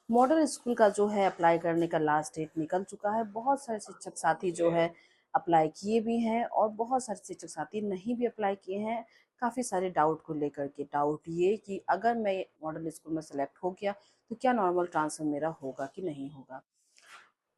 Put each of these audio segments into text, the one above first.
Model school का जो है अप्लाई करने का लास्ट डेट निकल चुका है। बहुत सारे शिक्षक साथी जो है अप्लाई किए भी हैं और बहुत सारे शिक्षक साथी नहीं भी अप्लाई किए हैं। काफ़ी सारे डाउट को लेकर के, डाउट ये कि अगर मैं मॉडल स्कूल में सेलेक्ट हो गया तो क्या नॉर्मल ट्रांसफ़र मेरा होगा कि नहीं होगा।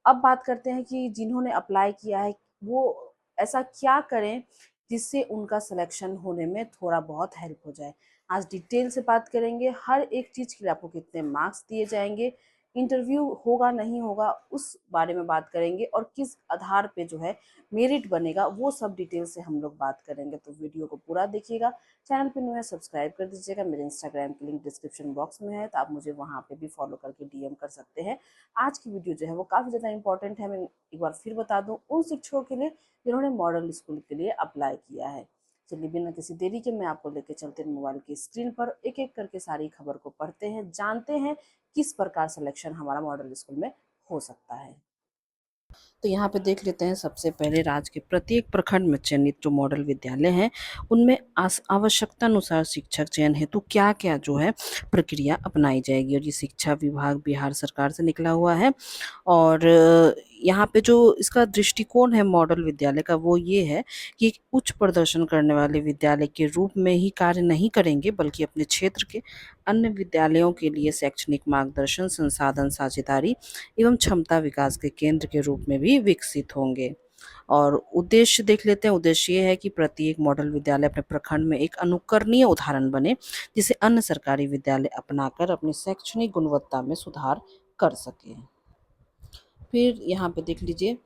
अब बात करते हैं कि जिन्होंने अप्लाई किया है वो ऐसा क्या करें जिससे उनका सिलेक्शन होने में थोड़ा बहुत हेल्प हो जाए। आज डिटेल से बात करेंगे, हर एक चीज़ के लिए आपको कितने मार्क्स दिए जाएंगे, इंटरव्यू होगा नहीं होगा उस बारे में बात करेंगे और किस आधार पे जो है मेरिट बनेगा वो सब डिटेल से हम लोग बात करेंगे। तो वीडियो को पूरा देखिएगा। चैनल पे न्यू है सब्सक्राइब कर दीजिएगा। मेरे इंस्टाग्राम की लिंक डिस्क्रिप्शन बॉक्स में है, तो आप मुझे वहाँ पे भी फॉलो करके डीएम कर सकते हैं। आज की वीडियो जो है वो काफ़ी ज़्यादा इंपॉर्टेंट है। मैं एक बार फिर बता दूं उन शिक्षकों के लिए जिन्होंने मॉडल स्कूल के लिए अप्लाई किया है। चलिए बिना किसी देरी के मैं आपको लेके चलते हैं मोबाइल की स्क्रीन पर, एक एक करके सारी खबर को पढ़ते हैं, जानते हैं किस प्रकार सिलेक्शन हमारा मॉडल स्कूल में हो सकता है। तो यहाँ पे देख लेते हैं, सबसे पहले राज्य के प्रत्येक प्रखंड में चयनित जो मॉडल विद्यालय हैं उनमें आवश्यकता अनुसार शिक्षक चयन हेतु क्या क्या जो है प्रक्रिया अपनाई जाएगी। और ये शिक्षा विभाग बिहार सरकार से निकला हुआ है। और यहाँ पे जो इसका दृष्टिकोण है मॉडल विद्यालय का वो ये है कि एक उच्च प्रदर्शन करने वाले विद्यालय के रूप में ही कार्य नहीं करेंगे, बल्कि अपने क्षेत्र के अन्य विद्यालयों के लिए शैक्षणिक मार्गदर्शन, संसाधन साझेदारी एवं क्षमता विकास के केंद्र के रूप में भी विकसित होंगे। और उद्देश्य देख लेते हैं। उद्देश्य ये है कि प्रत्येक मॉडल विद्यालय अपने प्रखंड में एक अनुकरणीय उदाहरण बने, जिसे अन्य सरकारी विद्यालय अपनाकर अपनी शैक्षणिक गुणवत्ता में सुधार कर सके। फिर यहाँ पे देख लीजिए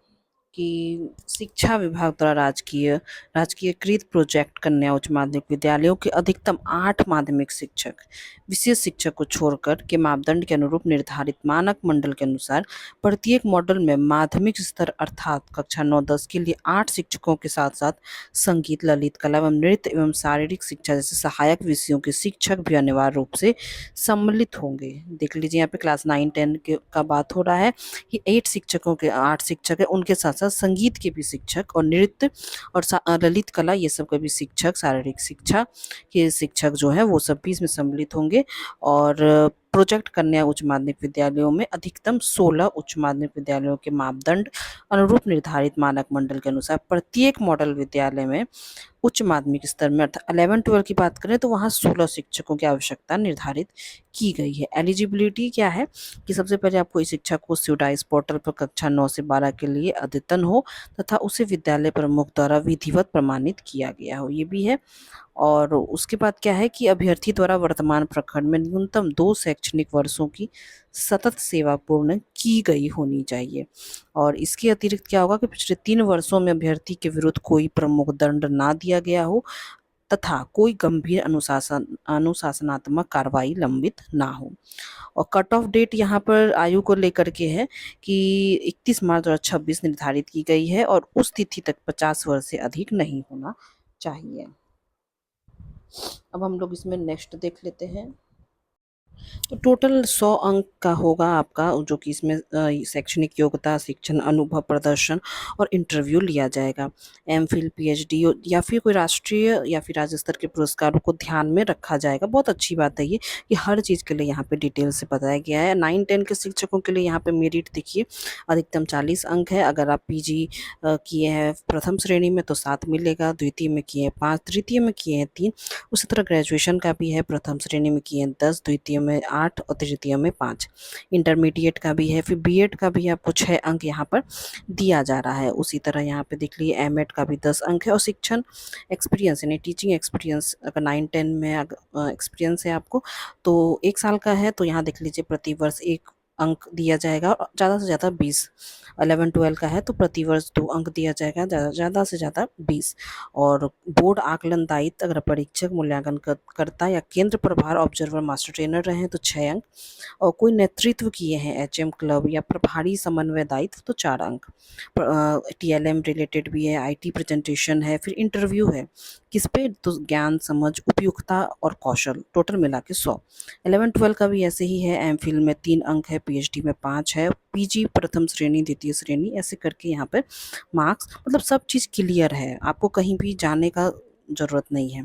कि शिक्षा विभाग द्वारा राजकीयकृत प्रोजेक्ट कन्या उच्च माध्यमिक विद्यालयों के अधिकतम 8 माध्यमिक शिक्षक विशेष शिक्षक को छोड़कर के मापदंड के अनुरूप निर्धारित मानक मंडल के अनुसार प्रत्येक मॉडल में माध्यमिक स्तर अर्थात कक्षा 9-10 के लिए 8 शिक्षकों के साथ साथ संगीत, ललित कला एवं नृत्य एवं शारीरिक शिक्षा जैसे सहायक विषयों के शिक्षक भी अनिवार्य रूप से सम्मिलित होंगे। देख लीजिए यहाँ पे क्लास 9-10 का बात हो रहा है कि 8 शिक्षकों के 8 शिक्षक है, उनके साथ साथ संगीत के भी शिक्षक और नृत्य और ललित कला ये सब के भी शिक्षक, शारीरिक शिक्षा के शिक्षक जो है वो सब भी इसमें सम्मिलित होंगे। और प्रोजेक्ट कन्या उच्च माध्यमिक विद्यालयों में अधिकतम 16 उच्च माध्यमिक विद्यालयों के मापदंड अनुरूप निर्धारित मानक मंडल के अनुसार प्रत्येक मॉडल विद्यालय में उच्च माध्यमिक स्तर में अर्थात 11-12 की बात करें तो वहाँ 16 शिक्षकों की आवश्यकता निर्धारित की गई है। एलिजिबिलिटी क्या है कि सबसे पहले आपको इस शिक्षा को स्यूडाइस पोर्टल पर कक्षा 9 से 12 के लिए अद्यतन हो तथा उसे विद्यालय प्रमुख द्वारा विधिवत प्रमाणित किया गया हो, ये भी है। और उसके बाद क्या है कि अभ्यर्थी द्वारा वर्तमान प्रखंड में न्यूनतम 2 शैक्षणिक वर्षों की सतत सेवा पूर्ण की गई होनी चाहिए। और इसके अतिरिक्त क्या होगा कि पिछले 3 वर्षों में अभ्यर्थी के विरुद्ध कोई प्रमुख दंड ना दिया गया हो तथा कोई गंभीर अनुशासनात्मक कार्रवाई लंबित ना हो। और कट ऑफ डेट यहाँ पर आयु को लेकर के है कि 31 मार्च 2026 निर्धारित की गई है और उस तिथि तक 50 वर्ष से अधिक नहीं होना चाहिए। अब हम लोग इसमें नेक्स्ट देख लेते हैं। तो टोटल 100 अंक का होगा आपका, जो कि इसमें शैक्षणिक योग्यता, शिक्षण अनुभव, प्रदर्शन और इंटरव्यू लिया जाएगा। एमफिल, पीएचडी या फिर कोई राष्ट्रीय या फिर राज्य स्तर के पुरस्कारों को ध्यान में रखा जाएगा। बहुत अच्छी बात है ये कि हर चीज़ के लिए यहाँ पे डिटेल से बताया गया है। 9-10 के शिक्षकों के लिए यहाँ पे मेरिट देखिए अधिकतम 40 अंक है। अगर आप पीजी किए हैं प्रथम श्रेणी में तो 7 मिलेगा, द्वितीय में किए हैं 5, तृतीय में किए हैं 3। उसी तरह ग्रेजुएशन का भी है, प्रथम श्रेणी में किए हैं 10, द्वितीय में 8 और तृतीय में 5। इंटरमीडिएट का भी है, फिर बीएड का भी आपको 6 अंक यहाँ पर दिया जा रहा है। उसी तरह यहाँ पे देख लीजिए एमएड का भी 10 अंक है। और शिक्षण एक्सपीरियंस यानी टीचिंग एक्सपीरियंस अगर 9-10 में एक्सपीरियंस है आपको तो 1 साल का है तो यहाँ देख लीजिए प्रति वर्ष 1 अंक दिया जाएगा और ज़्यादा से ज़्यादा 20। 11-12 का है तो प्रति वर्ष 2 अंक दिया जाएगा, ज़्यादा से ज़्यादा 20। और बोर्ड आकलन दायित्व अगर परीक्षक मूल्यांकन करता या केंद्र प्रभार ऑब्जर्वर मास्टर ट्रेनर रहे हैं तो 6 अंक। और कोई नेतृत्व किए हैं एचएम क्लब या प्रभारी समन्वय दायित्व तो 4 अंक। टीएलएम रिलेटेड भी है, आईटी प्रेजेंटेशन है, फिर इंटरव्यू है किस पे तो ज्ञान, समझ, उपयुक्ता और कौशल, टोटल मिला के 100। 11-12 का भी ऐसे ही है। एमफिल में 3 अंक है, पीएचडी में 5 है, पीजी प्रथम श्रेणी, द्वितीय श्रेणी, ऐसे करके यहाँ पे मार्क्स, मतलब सब चीज़ क्लियर है, आपको कहीं भी जाने का ज़रूरत नहीं है।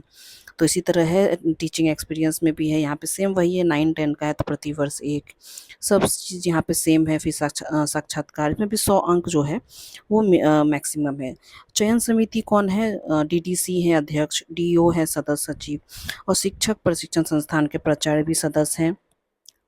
तो इसी तरह है टीचिंग एक्सपीरियंस में भी है, यहाँ पे सेम वही है, 9-10 का है तो प्रतिवर्ष 1, सब चीज़ यहाँ पे सेम है। फिर साक्षात्कार में भी 100 अंक जो है वो मैक्सिमम है। चयन समिति कौन है? डीडीसी है अध्यक्ष, डीओ है सदस्य सचिव, और शिक्षक प्रशिक्षण संस्थान के प्राचार्य भी सदस्य हैं।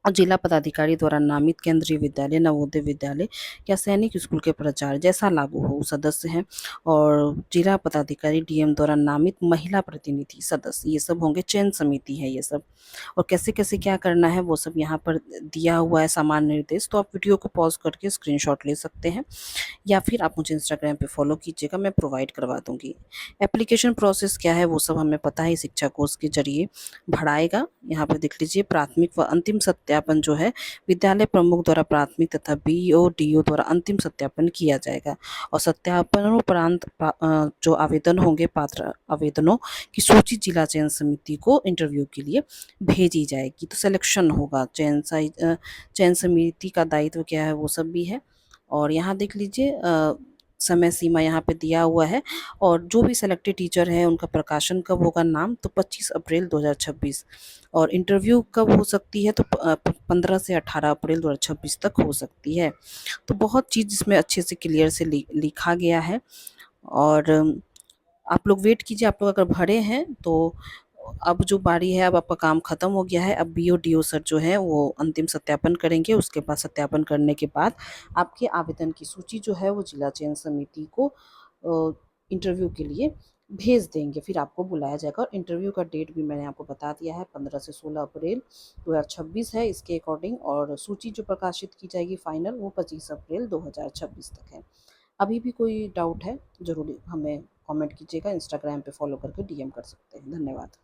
और जिला पदाधिकारी द्वारा नामित केंद्रीय विद्यालय, नवोदय विद्यालय या सैनिक स्कूल के प्राचार्य जैसा लागू हो सदस्य हैं। और जिला पदाधिकारी डीएम द्वारा नामित महिला प्रतिनिधि सदस्य, ये सब होंगे, चयन समिति है ये सब। और कैसे कैसे क्या करना है वो सब यहाँ पर दिया हुआ है सामान्य निर्देश, तो आप वीडियो को पॉज करके स्क्रीनशॉट ले सकते हैं, या फिर आप मुझे इंस्टाग्राम पे फॉलो कीजिएगा, मैं प्रोवाइड करवा दूंगी। एप्लीकेशन प्रोसेस क्या है वो सब हमें पता है, शिक्षा कोष के जरिए भराएगा। यहाँ पर देख लीजिए, प्राथमिक व अंतिम सत्यापन जो है विद्यालय प्रमुख द्वारा प्राथमिक तथा बीओ डीओ द्वारा अंतिम सत्यापन किया जाएगा। और सत्यापनोपरांत जो आवेदन होंगे, पात्र आवेदनों की सूची जिला चयन समिति को इंटरव्यू के लिए भेजी जाएगी, तो सिलेक्शन होगा। चयन समिति का दायित्व क्या है वो सब भी है। और यहाँ देख लीजिए समय सीमा यहाँ पे दिया हुआ है, और जो भी सेलेक्टेड टीचर है उनका प्रकाशन कब होगा नाम, तो 25 अप्रैल 2026। और इंटरव्यू कब हो सकती है, तो 15 से 18 अप्रैल 2026 तक हो सकती है। तो बहुत चीज़ इसमें अच्छे से क्लियर से लिखा गया है। और आप लोग वेट कीजिए, आप लोग अगर भरे हैं तो अब जो बारी है, अब आपका काम खत्म हो गया है। अब बीओ डीओ सर जो है वो अंतिम सत्यापन करेंगे, उसके बाद सत्यापन करने के बाद आपके आवेदन की सूची जो है वो जिला चयन समिति को इंटरव्यू के लिए भेज देंगे, फिर आपको बुलाया जाएगा। और इंटरव्यू का डेट भी मैंने आपको बता दिया है, 15 से 16 अप्रैल 2026 है इसके अकॉर्डिंग। और सूची जो प्रकाशित की जाएगी फाइनल, वो 25 अप्रैल 2026 तक है। अभी भी कोई डाउट है ज़रूर हमें कमेंट कीजिएगा, इंस्टाग्राम पे फॉलो करके डीएम कर सकते हैं। धन्यवाद।